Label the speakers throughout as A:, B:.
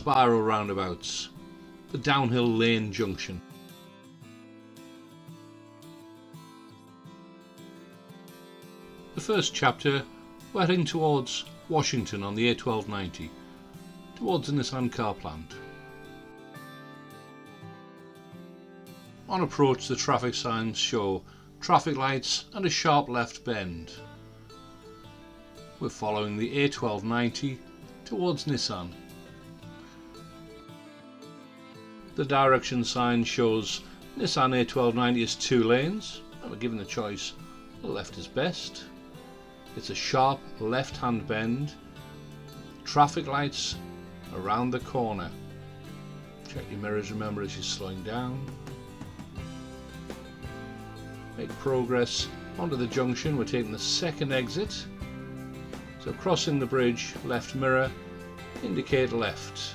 A: spiral roundabouts, the downhill lane junction. The first chapter, we're heading towards Washington on the A1290, towards the Nissan car plant. On approach, the traffic signs show traffic lights and a sharp left bend. We're following the A1290 towards Nissan. The direction sign shows Nissan A1290 is 2 lanes, and we're given the choice, the left is best. It's a sharp left-hand bend, traffic lights around the corner. Check your mirrors, remember, as you're slowing down. Make progress onto the junction. We're taking the second exit. So crossing the bridge, left mirror, indicate left.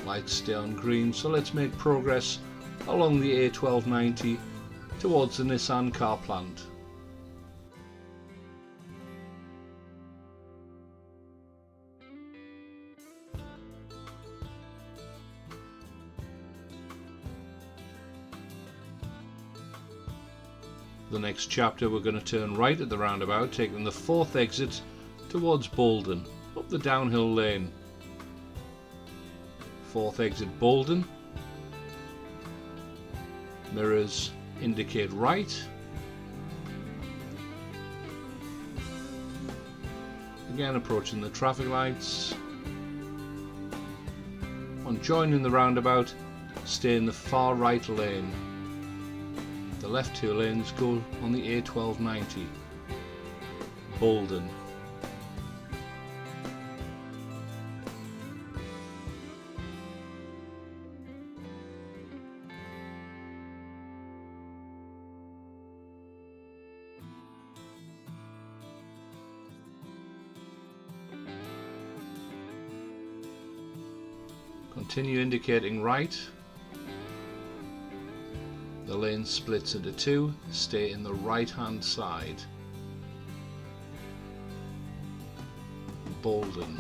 A: Lights stay on green, so let's make progress along the A1290 towards the Nissan car plant. The next chapter, we're going to turn right at the roundabout, taking the 4th exit towards Balden, up the downhill lane. 4th exit Balden. Mirrors indicate right. Again approaching the traffic lights. On joining the roundabout, stay in the far right lane. The left 2 lanes go on the A1290. Balden. Continue indicating right. The lane splits into 2, stay in the right hand side. Balden.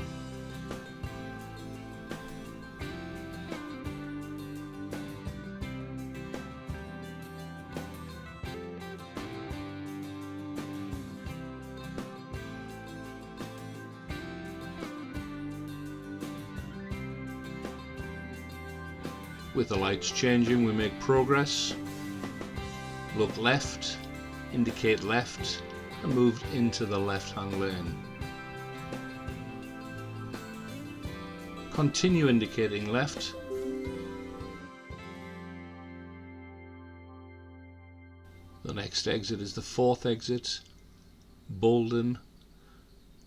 A: With the lights changing, we make progress. Look left, indicate left, and move into the left-hand lane. Continue indicating left. The next exit is the 4th exit, Balden,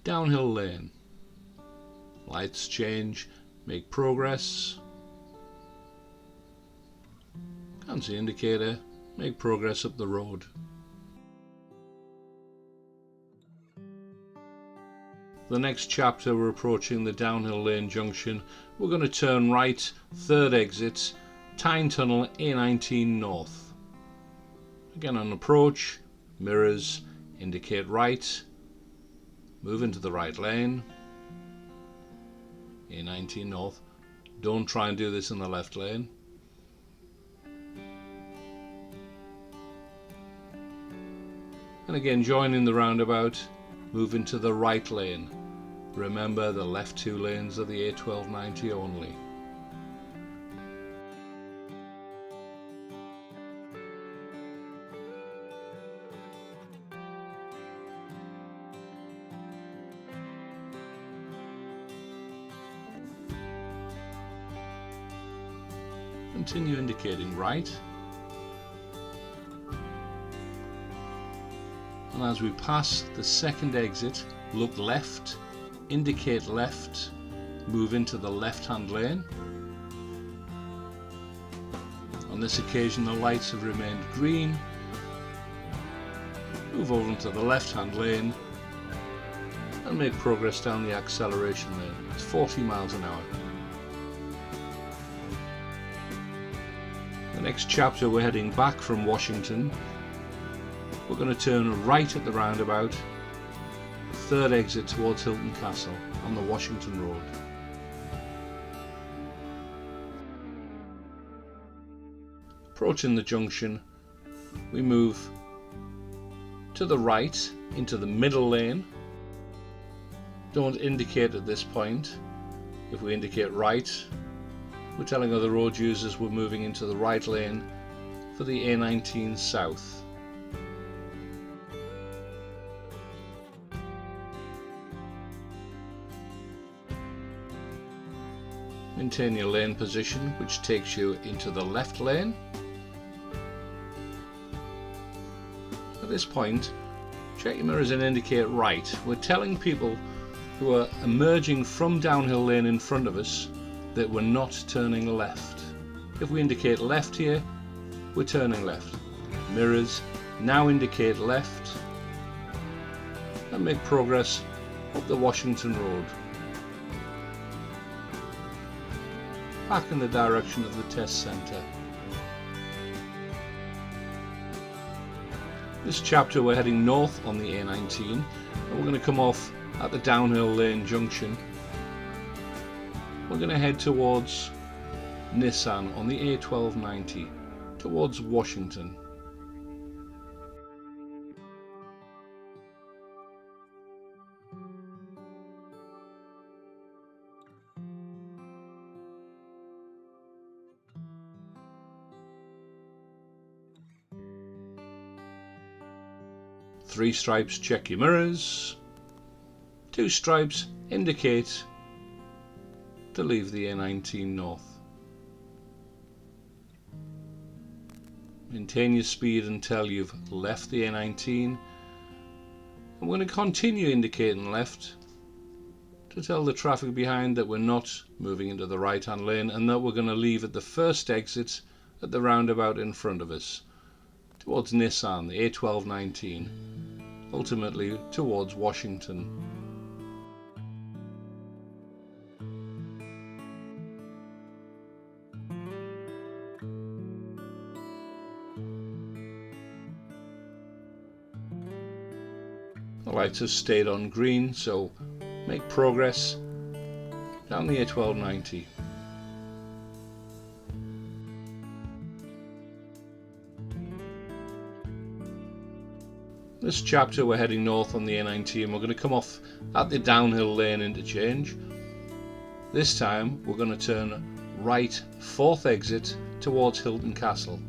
A: downhill lane. Lights change, make progress. Cancel indicator, make progress up the road. The next chapter, we're approaching the downhill lane junction. We're going to turn right, 3rd exit, Tyne Tunnel A19 north. Again on approach, mirrors indicate right, move into the right lane, A19 north. Don't try and do this in the left lane. And again, joining the roundabout, move into the right lane. Remember, the left 2 lanes are the A1290 only. Continue indicating right. And as we pass the 2nd exit, look left, indicate left, move into the left-hand lane. On this occasion, the lights have remained green. Move over into the left-hand lane and make progress down the acceleration lane. It's 40 miles an hour. The next chapter, we're heading back from Washington. We're going to turn right at the roundabout, third exit towards Hilton Castle on the Washington Road. Approaching the junction, we move to the right into the middle lane. Don't indicate at this point. If we indicate right, we're telling other road users we're moving into the right lane for the A19 south. Maintain your lane position, which takes you into the left lane. At this point, check your mirrors and indicate right. We're telling people who are emerging from downhill lane in front of us that we're not turning left. If we indicate left here, we're turning left. Mirrors now indicate left and make progress up the Washington Road. Back in the direction of the test centre. This chapter we're heading north on the A19 and we're going to come off at the downhill lane junction. We're going to head towards Nissan on the A1290 towards Washington. Three stripes, check your mirrors. Two stripes indicate to leave the A19 north. Maintain your speed until you've left the A19. I'm going to continue indicating left to tell the traffic behind that we're not moving into the right hand lane and that we're going to leave at the first exit at the roundabout in front of us towards Nissan, the A1219, ultimately towards Washington. The lights have stayed on green, so make progress down the A1290. This chapter we're heading north on the A19 and we're going to come off at the downhill lane interchange. This time we're going to turn right, fourth exit towards Hilton Castle.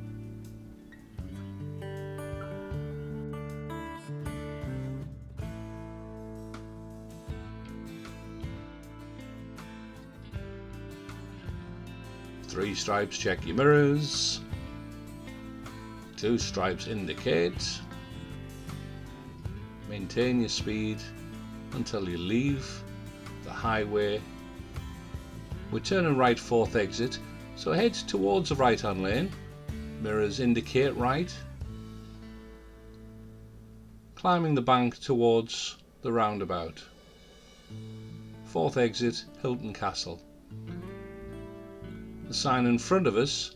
A: Three stripes, check your mirrors. Two stripes indicate. Maintain your speed until you leave the highway. We're turning right, fourth exit, so head towards the right hand lane. Mirrors indicate right. Climbing the bank towards the roundabout. Fourth exit, Hilton Castle. The sign in front of us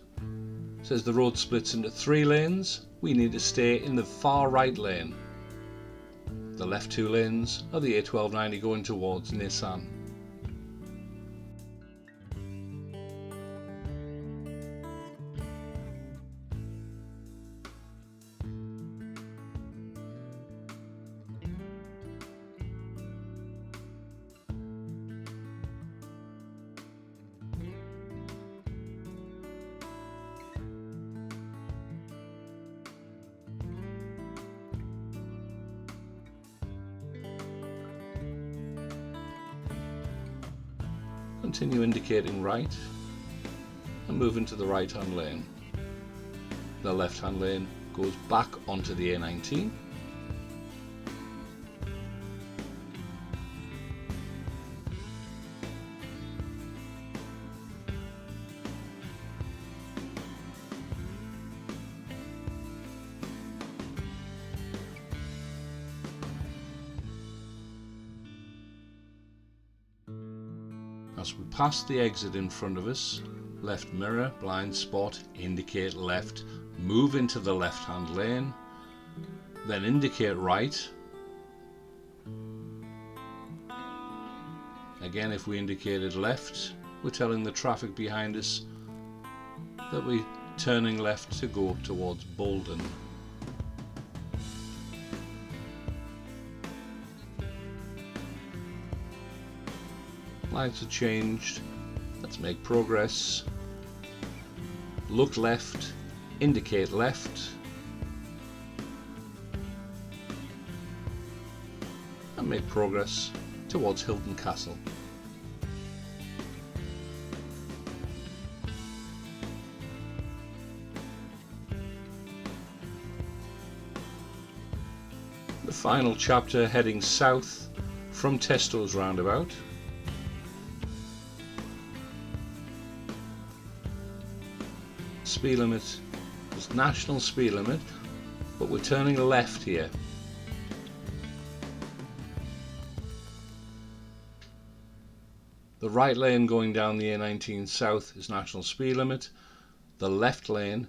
A: says the road splits into three lanes. We need to stay in the far right lane. The left two lanes are the A1290 going towards Nissan. Continue indicating right and move into the right hand lane. The left hand lane goes back onto the A19. As we pass the exit in front of us, left mirror, blind spot, indicate left, move into the left hand lane, then indicate right, Again, if we indicated left, we're telling the traffic behind us that we're turning left to go towards Balden. Lights are changed. Let's make progress. Look left, indicate left, and make progress towards Hilton Castle. The final chapter heading south from Testo's Roundabout. Speed limit is national speed limit, but we're turning left here. The right lane going down the A19 south is national speed limit. The left lane